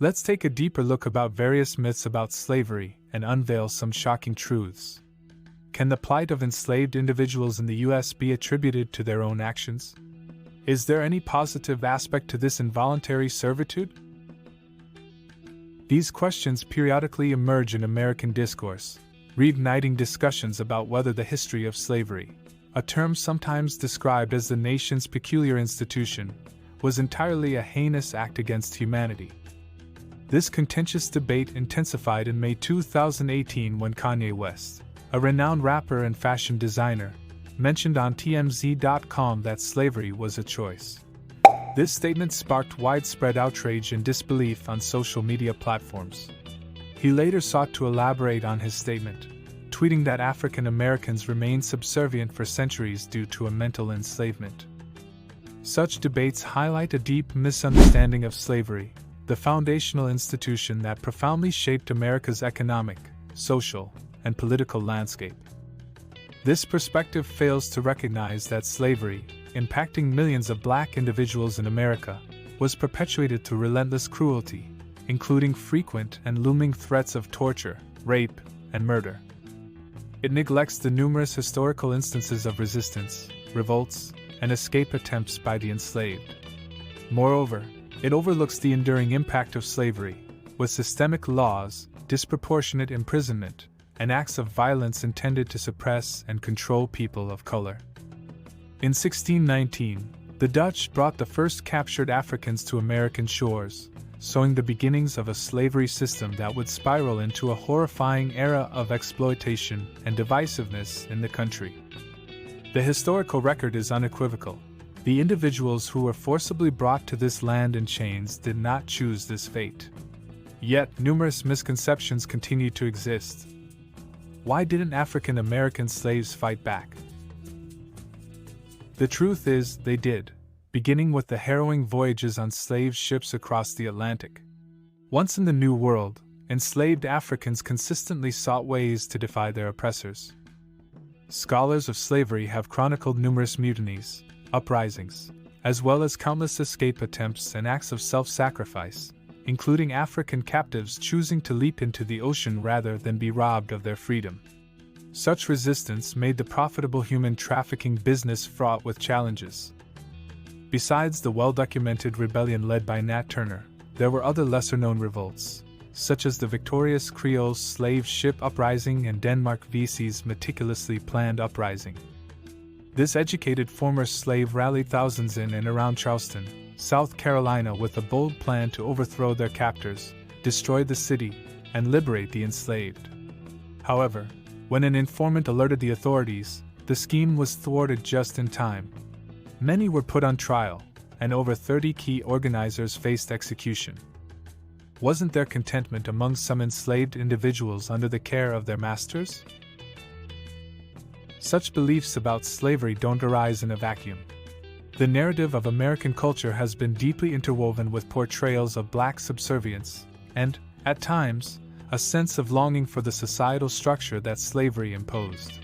Let's take a deeper look about various myths about slavery and unveil some shocking truths. Can the plight of enslaved individuals in the U.S. be attributed to their own actions? Is there any positive aspect to this involuntary servitude? These questions periodically emerge in American discourse, reigniting discussions about whether the history of slavery, a term sometimes described as the nation's peculiar institution, was entirely a heinous act against humanity. This contentious debate intensified in May 2018 when Kanye West, a renowned rapper and fashion designer, mentioned on TMZ.com that slavery was a choice. This statement sparked widespread outrage and disbelief on social media platforms. He later sought to elaborate on his statement, tweeting that African Americans remained subservient for centuries due to a mental enslavement. Such debates highlight a deep misunderstanding of slavery, the foundational institution that profoundly shaped America's economic, social, and political landscape. This perspective fails to recognize that slavery, impacting millions of black individuals in America, was perpetuated through relentless cruelty, including frequent and looming threats of torture, rape, and murder. It neglects the numerous historical instances of resistance, revolts, and escape attempts by the enslaved. Moreover, it overlooks the enduring impact of slavery, with systemic laws, disproportionate imprisonment, and acts of violence intended to suppress and control people of color. In 1619, the Dutch brought the first captured Africans to American shores, sowing the beginnings of a slavery system that would spiral into a horrifying era of exploitation and divisiveness in the country. The historical record is unequivocal. The individuals who were forcibly brought to this land in chains did not choose this fate. Yet, numerous misconceptions continue to exist. Why didn't African American slaves fight back? The truth is, they did, beginning with the harrowing voyages on slave ships across the Atlantic. Once in the New World, enslaved Africans consistently sought ways to defy their oppressors. Scholars of slavery have chronicled numerous mutinies, uprisings, as well as countless escape attempts and acts of self-sacrifice, including African captives choosing to leap into the ocean rather than be robbed of their freedom. Such resistance made the profitable human trafficking business fraught with challenges. Besides the well-documented rebellion led by Nat Turner, there were other lesser-known revolts, such as the victorious Creole slave ship uprising and Denmark Vesey's meticulously planned uprising. This educated former slave rallied thousands in and around Charleston, South Carolina with a bold plan to overthrow their captors, destroy the city, and liberate the enslaved. However, when an informant alerted the authorities, the scheme was thwarted just in time. Many were put on trial, and over 30 key organizers faced execution. Wasn't there contentment among some enslaved individuals under the care of their masters? Such beliefs about slavery don't arise in a vacuum. The narrative of American culture has been deeply interwoven with portrayals of black subservience, and, at times, a sense of longing for the societal structure that slavery imposed.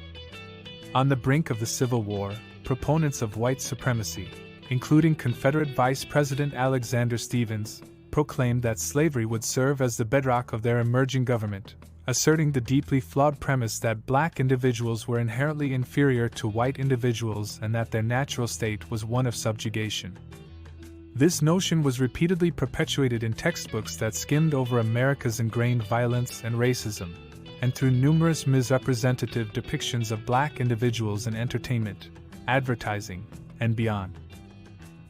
On the brink of the Civil War, proponents of white supremacy, including Confederate Vice President Alexander Stephens, proclaimed that slavery would serve as the bedrock of their emerging government, asserting the deeply flawed premise that black individuals were inherently inferior to white individuals and that their natural state was one of subjugation. This notion was repeatedly perpetuated in textbooks that skimmed over America's ingrained violence and racism, and through numerous misrepresentative depictions of black individuals in entertainment, advertising, and beyond.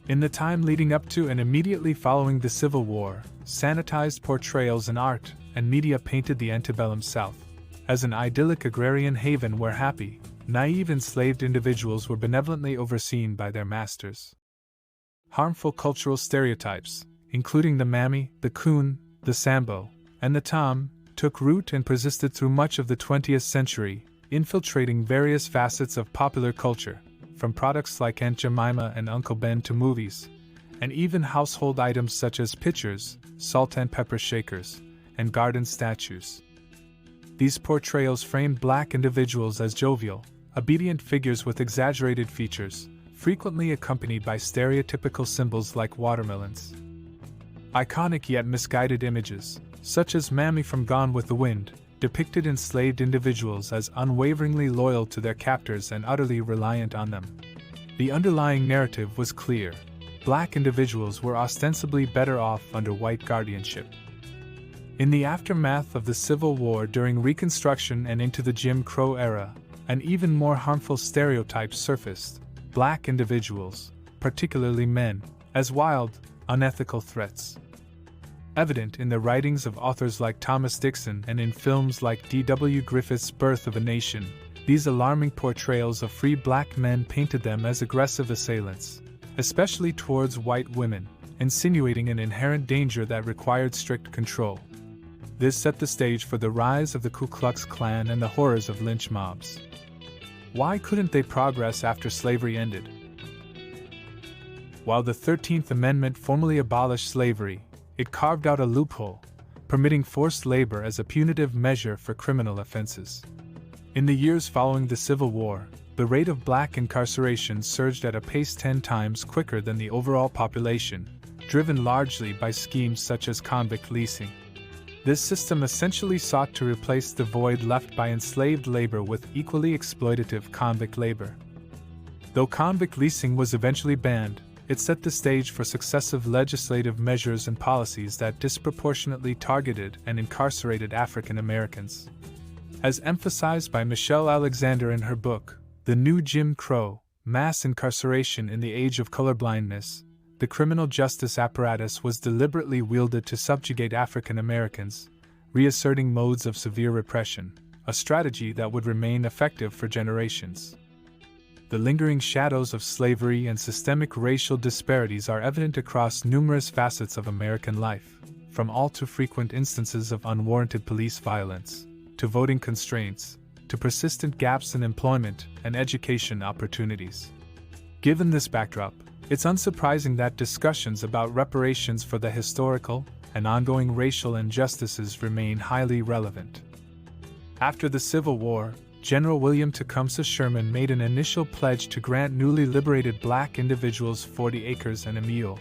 In the time leading up to and immediately following the Civil War, sanitized portrayals in art and media painted the antebellum South as an idyllic agrarian haven where happy, naive enslaved individuals were benevolently overseen by their masters. Harmful cultural stereotypes, including the mammy, the coon, the sambo, and the tom, took root and persisted through much of the 20th century, infiltrating various facets of popular culture, from products like Aunt Jemima and Uncle Ben to movies, and even household items such as pitchers, salt and pepper shakers, and garden statues. These portrayals framed black individuals as jovial, obedient figures with exaggerated features, frequently accompanied by stereotypical symbols like watermelons. Iconic yet misguided images, such as Mammy from Gone with the Wind, depicted enslaved individuals as unwaveringly loyal to their captors and utterly reliant on them. The underlying narrative was clear: black individuals were ostensibly better off under white guardianship. In the aftermath of the Civil War during Reconstruction and into the Jim Crow era, an even more harmful stereotype surfaced: black individuals, particularly men, as wild, unethical threats. Evident in the writings of authors like Thomas Dixon and in films like D.W. Griffith's Birth of a Nation, these alarming portrayals of free black men painted them as aggressive assailants, especially towards white women, insinuating an inherent danger that required strict control. This set the stage for the rise of the Ku Klux Klan and the horrors of lynch mobs. Why couldn't they progress after slavery ended? While the 13th Amendment formally abolished slavery, it carved out a loophole, permitting forced labor as a punitive measure for criminal offenses. In the years following the Civil War, the rate of black incarceration surged at a pace 10 times quicker than the overall population, driven largely by schemes such as convict leasing. This system essentially sought to replace the void left by enslaved labor with equally exploitative convict labor. Though convict leasing was eventually banned, it set the stage for successive legislative measures and policies that disproportionately targeted and incarcerated African Americans. As emphasized by Michelle Alexander in her book, The New Jim Crow: Mass Incarceration in the Age of Colorblindness, the criminal justice apparatus was deliberately wielded to subjugate African Americans, reasserting modes of severe repression, a strategy that would remain effective for generations. The lingering shadows of slavery and systemic racial disparities are evident across numerous facets of American life, from all too frequent instances of unwarranted police violence, to voting constraints, to persistent gaps in employment and education opportunities. Given this backdrop, it's unsurprising that discussions about reparations for the historical and ongoing racial injustices remain highly relevant. After the Civil War, General William Tecumseh Sherman made an initial pledge to grant newly liberated black individuals 40 acres and a mule.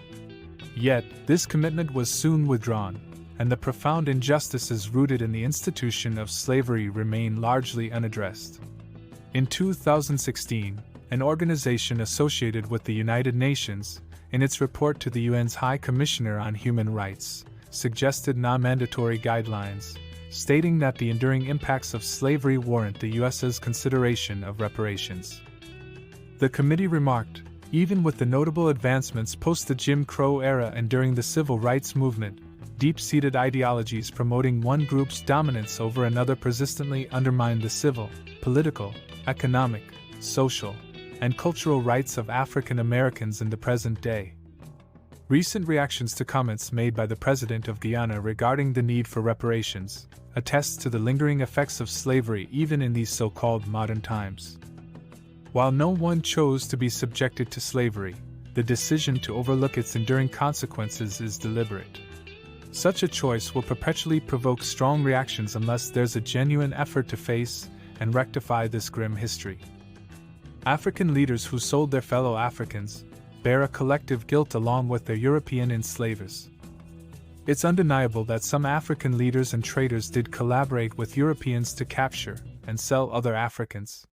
Yet, this commitment was soon withdrawn, and the profound injustices rooted in the institution of slavery remain largely unaddressed. In 2016, an organization associated with the United Nations, in its report to the UN's High Commissioner on Human Rights, suggested non-mandatory guidelines, stating that the enduring impacts of slavery warrant the U.S.'s consideration of reparations. The committee remarked, even with the notable advancements post the Jim Crow era and during the Civil Rights Movement, deep-seated ideologies promoting one group's dominance over another persistently undermine the civil, political, economic, social, and cultural rights of African Americans in the present day. Recent reactions to comments made by the President of Guyana regarding the need for reparations attests to the lingering effects of slavery even in these so-called modern times. While no one chose to be subjected to slavery, the decision to overlook its enduring consequences is deliberate. Such a choice will perpetually provoke strong reactions unless there's a genuine effort to face and rectify this grim history. African leaders who sold their fellow Africans bear a collective guilt along with their European enslavers. It's undeniable that some African leaders and traders did collaborate with Europeans to capture and sell other Africans.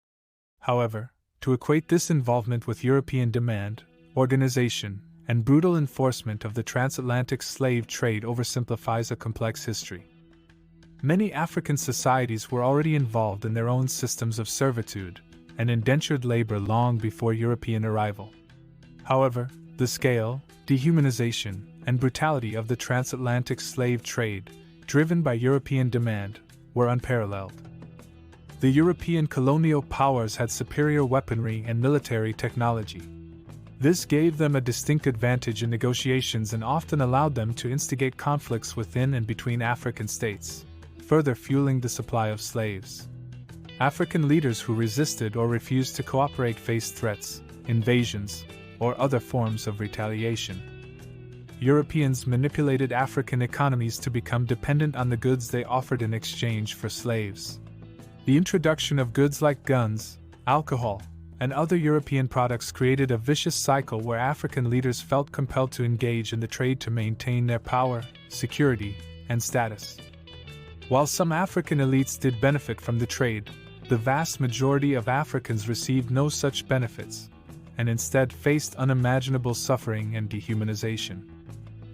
However, to equate this involvement with European demand, organization, and brutal enforcement of the transatlantic slave trade oversimplifies a complex history. Many African societies were already involved in their own systems of servitude and indentured labor long before European arrival. However, the scale, dehumanization, and brutality of the transatlantic slave trade, driven by European demand, were unparalleled. The European colonial powers had superior weaponry and military technology. This gave them a distinct advantage in negotiations and often allowed them to instigate conflicts within and between African states, further fueling the supply of slaves. African leaders who resisted or refused to cooperate faced threats, invasions, or other forms of retaliation. Europeans manipulated African economies to become dependent on the goods they offered in exchange for slaves. The introduction of goods like guns, alcohol, and other European products created a vicious cycle where African leaders felt compelled to engage in the trade to maintain their power, security, and status. While some African elites did benefit from the trade, the vast majority of Africans received no such benefits, and instead faced unimaginable suffering and dehumanization.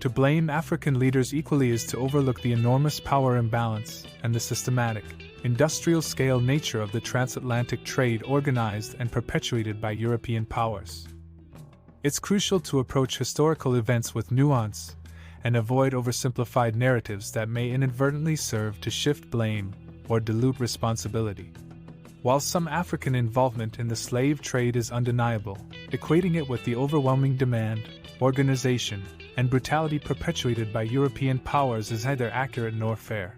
To blame African leaders equally is to overlook the enormous power imbalance and the systematic, industrial-scale nature of the transatlantic trade organized and perpetuated by European powers. It's crucial to approach historical events with nuance and avoid oversimplified narratives that may inadvertently serve to shift blame or dilute responsibility. While some African involvement in the slave trade is undeniable, equating it with the overwhelming demand, organization, and brutality perpetuated by European powers is neither accurate nor fair.